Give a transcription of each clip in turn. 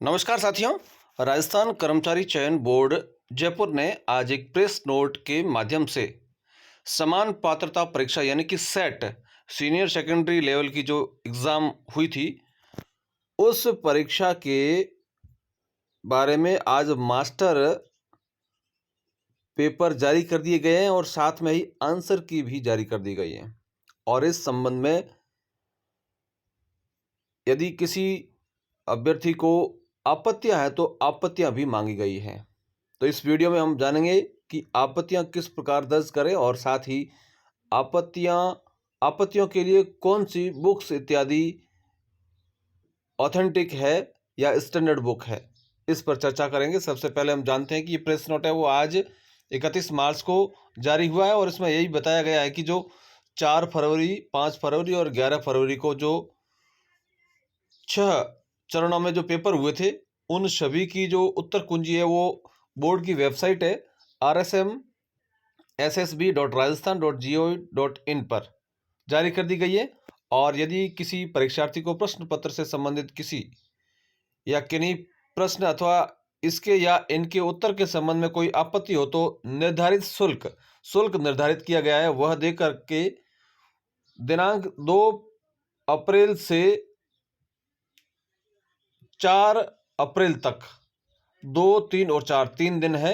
नमस्कार साथियों। राजस्थान कर्मचारी चयन बोर्ड जयपुर ने आज एक प्रेस नोट के माध्यम से समान पात्रता परीक्षा यानी कि सेट सीनियर सेकेंडरी लेवल की जो एग्ज़ाम हुई थी उस परीक्षा के बारे में आज मास्टर पेपर जारी कर दिए गए हैं और साथ में ही आंसर की भी जारी कर दी गई है। और इस संबंध में यदि किसी अभ्यर्थी को आपत्तियां हैं तो आपत्तियां भी मांगी गई हैं। तो इस वीडियो में हम जानेंगे कि आपत्तियां किस प्रकार दर्ज करें और साथ ही आपत्तियों के लिए कौन सी बुक्स इत्यादि ऑथेंटिक है या स्टैंडर्ड बुक है, इस पर चर्चा करेंगे। सबसे पहले हम जानते हैं कि ये प्रेस नोट है वो आज 31 मार्च को जारी हुआ है और इसमें यही बताया गया है कि जो 4 फरवरी, 5 फरवरी और 11 फरवरी को जो 6 चरणों में जो पेपर हुए थे उन सभी की जो उत्तर कुंजी है वो बोर्ड की वेबसाइट है rsmssb.rajasthan.gov.in पर जारी कर दी गई है। और यदि किसी परीक्षार्थी को प्रश्न पत्र से संबंधित किसी या किन्हीं प्रश्न अथवा इसके या इनके उत्तर के संबंध में कोई आपत्ति हो तो निर्धारित शुल्क निर्धारित किया गया है, वह दे करके दिनांक 2 अप्रैल से 4 अप्रैल तक 2, 3 और 4 3 दिन है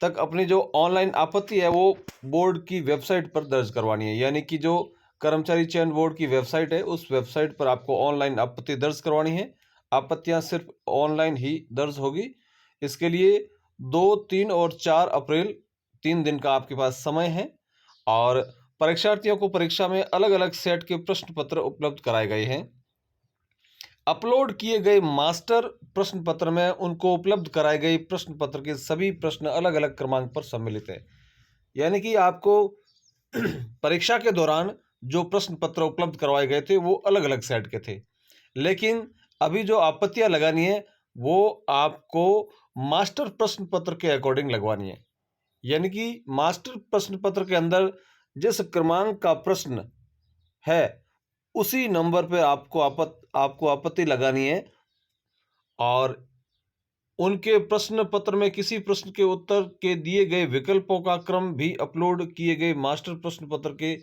तक अपनी जो ऑनलाइन आपत्ति है वो बोर्ड की वेबसाइट पर दर्ज करवानी है। यानी कि जो कर्मचारी चयन बोर्ड की वेबसाइट है उस वेबसाइट पर आपको ऑनलाइन आपत्ति दर्ज करवानी है। आपत्तियां सिर्फ ऑनलाइन ही दर्ज होगी। इसके लिए 2, 3 और 4 अप्रैल 3 दिन का आपके पास समय है। और परीक्षार्थियों को परीक्षा में अलग अलग सेट के प्रश्न पत्र उपलब्ध कराए गए हैं। अपलोड किए गए मास्टर प्रश्न पत्र में उनको उपलब्ध कराए गए प्रश्न पत्र के सभी प्रश्न अलग अलग क्रमांक पर सम्मिलित है। यानी कि आपको परीक्षा के दौरान जो प्रश्न पत्र उपलब्ध करवाए गए थे वो अलग अलग सेट के थे, लेकिन अभी जो आपत्तियां लगानी है वो आपको मास्टर प्रश्न पत्र के अकॉर्डिंग लगवानी है। यानी कि मास्टर प्रश्न पत्र के अंदर जिस क्रमांक का प्रश्न है उसी नंबर पे आपको आपत्ति लगानी है। और उनके प्रश्न पत्र में किसी प्रश्न के उत्तर के दिए गए विकल्पों का क्रम भी अपलोड किए गए मास्टर प्रश्न पत्र के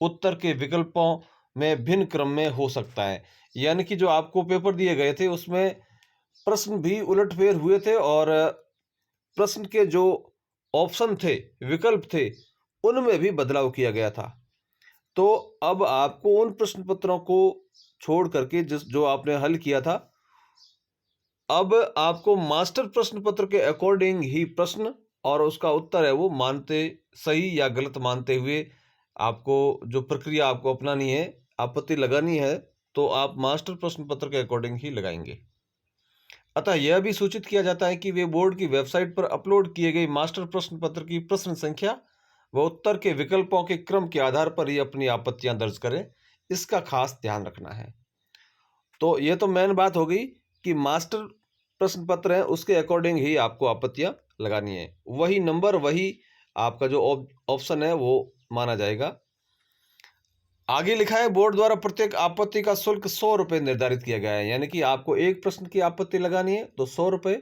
उत्तर के विकल्पों में भिन्न क्रम में हो सकता है। यानी कि जो आपको पेपर दिए गए थे उसमें प्रश्न भी उलटफेर हुए थे और प्रश्न के जो ऑप्शन थे, विकल्प थे, उनमें भी बदलाव किया गया था। तो अब आपको उन प्रश्न पत्रों को छोड़ करके जो आपने हल किया था, अब आपको मास्टर प्रश्न पत्र के अकॉर्डिंग ही प्रश्न और उसका उत्तर है वो मानते, सही या गलत मानते हुए आपको जो प्रक्रिया आपको अपनानी है, आपत्ति लगानी है तो आप मास्टर प्रश्न पत्र के अकॉर्डिंग ही लगाएंगे। अतः यह भी सूचित किया जाता है कि वे बोर्ड की वेबसाइट पर अपलोड किए गए मास्टर प्रश्न पत्र की प्रश्न संख्या व उत्तर के विकल्पों के क्रम के आधार पर ही अपनी आपत्तियां दर्ज करें। इसका खास ध्यान रखना है। तो यह तो मेन बात हो गई कि मास्टर प्रश्न पत्र है उसके अकॉर्डिंग ही आपको आपत्तियां लगानी है, वही नंबर, वही आपका जो ऑप्शन है वो माना जाएगा। आगे लिखा है बोर्ड द्वारा प्रत्येक आपत्ति का शुल्क 100 रुपये निर्धारित किया गया है। यानी कि आपको एक प्रश्न की आपत्ति लगानी है तो 100 रुपये,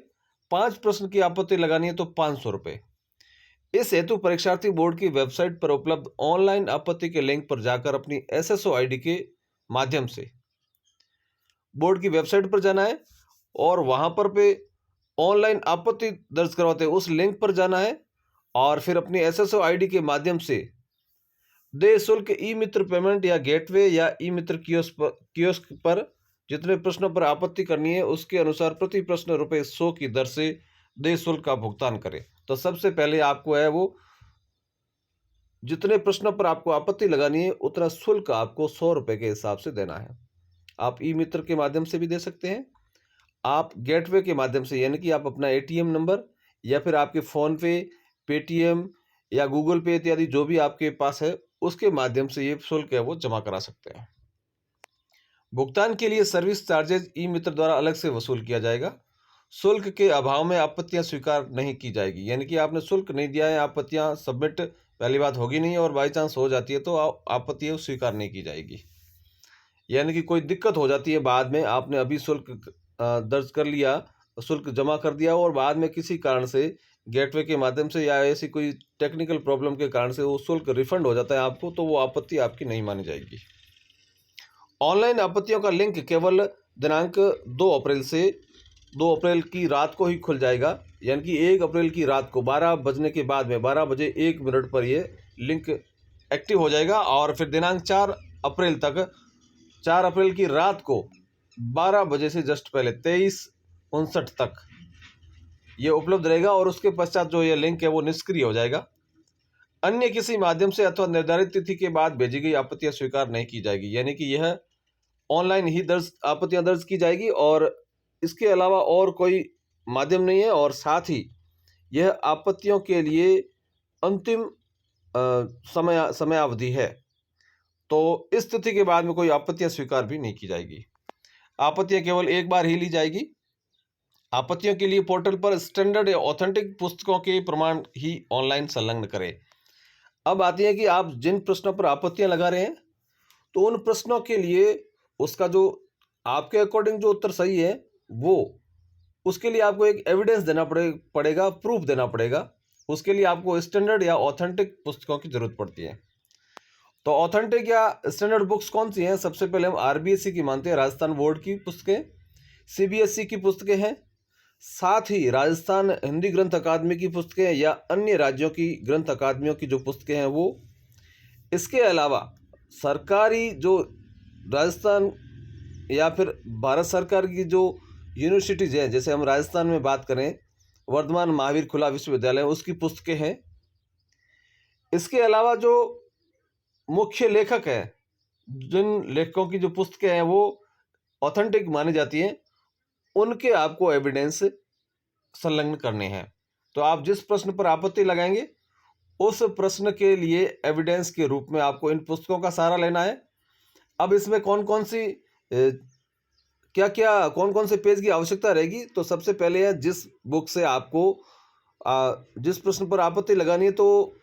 5 प्रश्न की आपत्ति लगानी है तो 500 रुपये। इस हेतु परीक्षार्थी बोर्ड की वेबसाइट पर उपलब्ध ऑनलाइन आपत्ति के लिंक पर जाकर अपनी एसएसओ आईडी के माध्यम से बोर्ड की वेबसाइट पर जाना है और वहां पर पे ऑनलाइन आपत्ति दर्ज करवाते हैं उस लिंक पर जाना है और फिर अपनी एसएसओ आईडी के माध्यम से देय शुल्क ई मित्र पेमेंट या गेटवे या ई मित्र कियोस्क पर जितने प्रश्नों पर आपत्ति करनी है उसके अनुसार प्रति प्रश्न ₹100 की दर से देय शुल्क का भुगतान करें। तो सबसे पहले आपको है वो जितने प्रश्नों पर आपको आपत्ति लगानी है उतना शुल्क आपको 100 रुपये के हिसाब से देना है। आप ई मित्र के माध्यम से भी दे सकते हैं, आप गेटवे के माध्यम से, यानी कि आप अपना एटीएम नंबर या फिर आपके फ़ोन पे, पेटीएम या गूगल पे इत्यादि जो भी आपके पास है उसके माध्यम से ये शुल्क है वो जमा करा सकते हैं। भुगतान के लिए सर्विस चार्जेज ई मित्र द्वारा अलग से वसूल किया जाएगा। शुल्क के अभाव में आपत्तियां स्वीकार नहीं की जाएगी। यानी कि आपने शुल्क नहीं दिया है, आपत्तियां सबमिट पहली बात होगी नहीं और बाई चांस हो जाती है तो आपत्ति स्वीकार नहीं की जाएगी। यानी कि कोई दिक्कत हो जाती है बाद में, आपने अभी शुल्क दर्ज कर लिया, शुल्क जमा कर दिया और बाद में किसी कारण से गेटवे के माध्यम से या ऐसी कोई टेक्निकल प्रॉब्लम के कारण से वो शुल्क रिफंड हो जाता है आपको, तो वो आपत्ति आपकी नहीं मानी जाएगी। ऑनलाइन आपत्तियों का लिंक केवल दिनांक 2 अप्रैल से 2 अप्रैल की रात को ही खुल जाएगा, यानी कि 1 अप्रैल की रात को 12 बजने के बाद में 12 बजे 1 मिनट पर ये लिंक एक्टिव हो जाएगा और फिर दिनांक 4 अप्रैल तक, 4 अप्रैल की रात को 12 बजे से जस्ट पहले 23:59 तक ये उपलब्ध रहेगा और उसके पश्चात जो ये लिंक है वो निष्क्रिय हो जाएगा। अन्य किसी माध्यम से अथवा निर्धारित तिथि के बाद भेजी गई आपत्तियां स्वीकार नहीं की जाएगी, यानी कि यह ऑनलाइन ही आपत्तियां दर्ज की जाएगी और इसके अलावा और कोई माध्यम नहीं है। और साथ ही यह आपत्तियों के लिए अंतिम समयावधि है, तो इस तिथि के बाद में कोई आपत्तियां स्वीकार भी नहीं की जाएगी। आपत्तियां केवल एक बार ही ली जाएगी। आपत्तियों के लिए पोर्टल पर स्टैंडर्ड या ऑथेंटिक पुस्तकों के प्रमाण ही ऑनलाइन संलग्न करें। अब आती है कि आप जिन प्रश्नों पर आपत्तियां लगा रहे हैं, तो उन प्रश्नों के लिए उसका जो आपके अकॉर्डिंग जो उत्तर सही है वो, उसके लिए आपको एक एविडेंस देना पड़ेगा, प्रूफ देना पड़ेगा। उसके लिए आपको स्टैंडर्ड या ऑथेंटिक पुस्तकों की जरूरत पड़ती है। तो ऑथेंटिक या स्टैंडर्ड बुक्स कौन सी हैं? सबसे पहले हम आरबीएसई की मानते हैं, राजस्थान बोर्ड की पुस्तकें, सीबीएसई की पुस्तकें हैं, साथ ही राजस्थान हिंदी ग्रंथ अकादमी की पुस्तकें या अन्य राज्यों की ग्रंथ अकादमियों की जो पुस्तकें हैं वो। इसके अलावा सरकारी जो राजस्थान या फिर भारत सरकार की जो यूनिवर्सिटीज़ हैं, जैसे हम राजस्थान में बात करें वर्धमान महावीर खुला विश्वविद्यालय, उसकी पुस्तकें हैं। इसके अलावा जो मुख्य लेखक हैं, जिन लेखकों की जो पुस्तकें हैं वो ऑथेंटिक मानी जाती हैं, उनके आपको एविडेंस संलग्न करने हैं। तो आप जिस प्रश्न पर आपत्ति लगाएंगे उस प्रश्न के लिए एविडेंस के रूप में आपको इन पुस्तकों का सहारा लेना है। अब इसमें कौन कौन से पेज की आवश्यकता रहेगी? तो सबसे पहले है जिस बुक से आपको जिस प्रश्न पर आपत्ति लगानी है, तो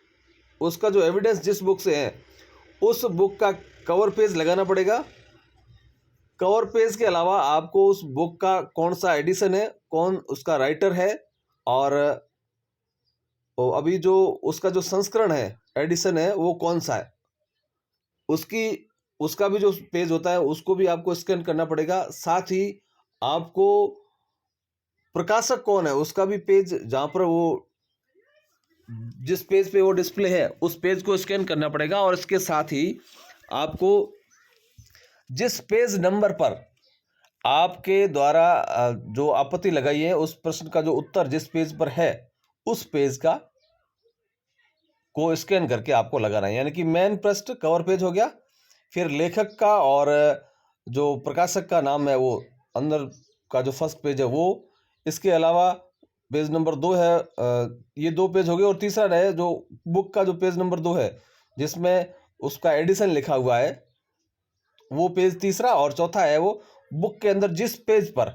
उसका जो एविडेंस जिस बुक से है उस बुक का कवर पेज लगाना पड़ेगा। कवर पेज के अलावा आपको उस बुक का कौन सा एडिशन है, कौन उसका राइटर है और अभी जो उसका जो संस्करण है, एडिशन है, वो कौन सा है, उसका भी जो पेज होता है उसको भी आपको स्कैन करना पड़ेगा। साथ ही आपको प्रकाशक कौन है उसका भी पेज, जहाँ पर वो जिस पेज पे वो डिस्प्ले है उस पेज को स्कैन करना पड़ेगा। और इसके साथ ही आपको जिस पेज नंबर पर आपके द्वारा जो आपत्ति लगाई है उस प्रश्न का जो उत्तर जिस पेज पर है उस पेज का को स्कैन करके आपको लगाना है। यानी कि मेन पृष्ठ कवर पेज हो गया, फिर लेखक का और जो प्रकाशक का नाम है वो अंदर का जो फर्स्ट पेज है वो। इसके अलावा पेज नंबर 2 है, ये 2 पेज हो गए। और तीसरा है जो बुक का जो पेज नंबर 2 है जिसमें उसका एडिशन लिखा हुआ है वो पेज तीसरा। और चौथा है वो बुक के अंदर जिस पेज पर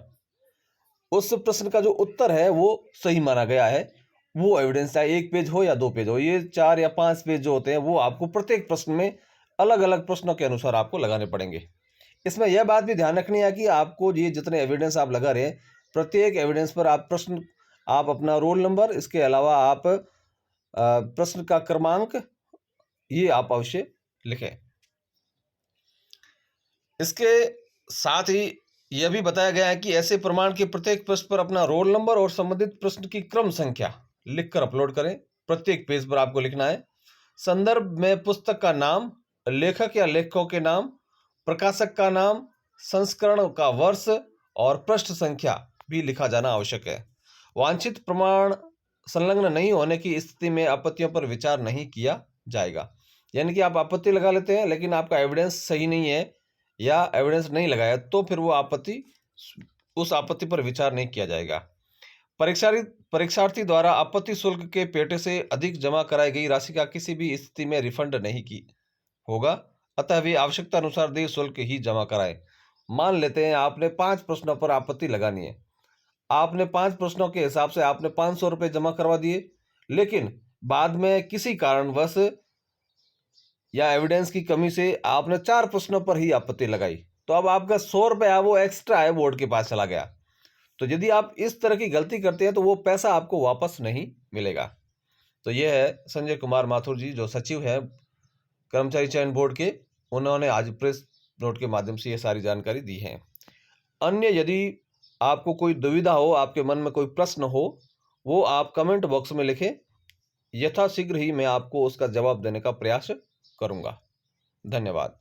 उस प्रश्न का जो उत्तर है वो सही माना गया है वो एविडेंस, चाहे 1 पेज हो या 2 पेज हो। ये 4 या 5 पेज जो होते हैं वो आपको प्रत्येक प्रश्न में अलग अलग प्रश्नों के अनुसार आपको लगाने पड़ेंगे। इसमें यह बात भी ध्यान रखनी है कि आपको ये जितने एविडेंस आप लगा रहे हैं, प्रत्येक एविडेंस पर आप अपना रोल नंबर, इसके अलावा आप प्रश्न का क्रमांक, ये आप अवश्य लिखें। इसके साथ ही यह भी बताया गया है कि ऐसे प्रमाण के प्रत्येक प्रश्न पर अपना रोल नंबर और संबंधित प्रश्न की क्रम संख्या लिखकर अपलोड करें। प्रत्येक पेज पर आपको लिखना है। संदर्भ में पुस्तक का नाम, लेखक या लेखकों के नाम, प्रकाशक का नाम, संस्करण का वर्ष और पृष्ठ संख्या भी लिखा जाना आवश्यक है। वांछित प्रमाण संलग्न नहीं होने की स्थिति में आपत्तियों पर विचार नहीं किया जाएगा। यानी कि आप आपत्ति लगा लेते हैं लेकिन आपका एविडेंस सही नहीं है या एविडेंस नहीं लगाया, तो फिर वो उस आपत्ति पर विचार नहीं किया जाएगा। परीक्षार्थी द्वारा आपत्ति शुल्क के पेटे से अधिक जमा कराई गई राशि का किसी भी स्थिति में रिफंड नहीं की होगा, अतः वे आवश्यकता अनुसार देय शुल्क ही जमा कराएं। मान लेते हैं आपने 5 प्रश्नों पर आपत्ति लगानी है, आपने 5 प्रश्नों के हिसाब से आपने 500 रुपये जमा करवा दिए, लेकिन बाद में किसी कारणवश या एविडेंस की कमी से आपने 4 प्रश्नों पर ही आपत्ति लगाई, तो अब आपका 100 रुपया वो एक्स्ट्रा है बोर्ड के पास चला गया। तो यदि आप इस तरह की गलती करते हैं तो वो पैसा आपको वापस नहीं मिलेगा। तो ये है संजय कुमार माथुर जी, जो सचिव है कर्मचारी चयन बोर्ड के, उन्होंने आज प्रेस नोट के माध्यम से ये सारी जानकारी दी है। अन्य यदि आपको कोई दुविधा हो, आपके मन में कोई प्रश्न हो, वो आप कमेंट बॉक्स में लिखें। यथाशीघ्र ही मैं आपको उसका जवाब देने का प्रयास करूंगा। धन्यवाद।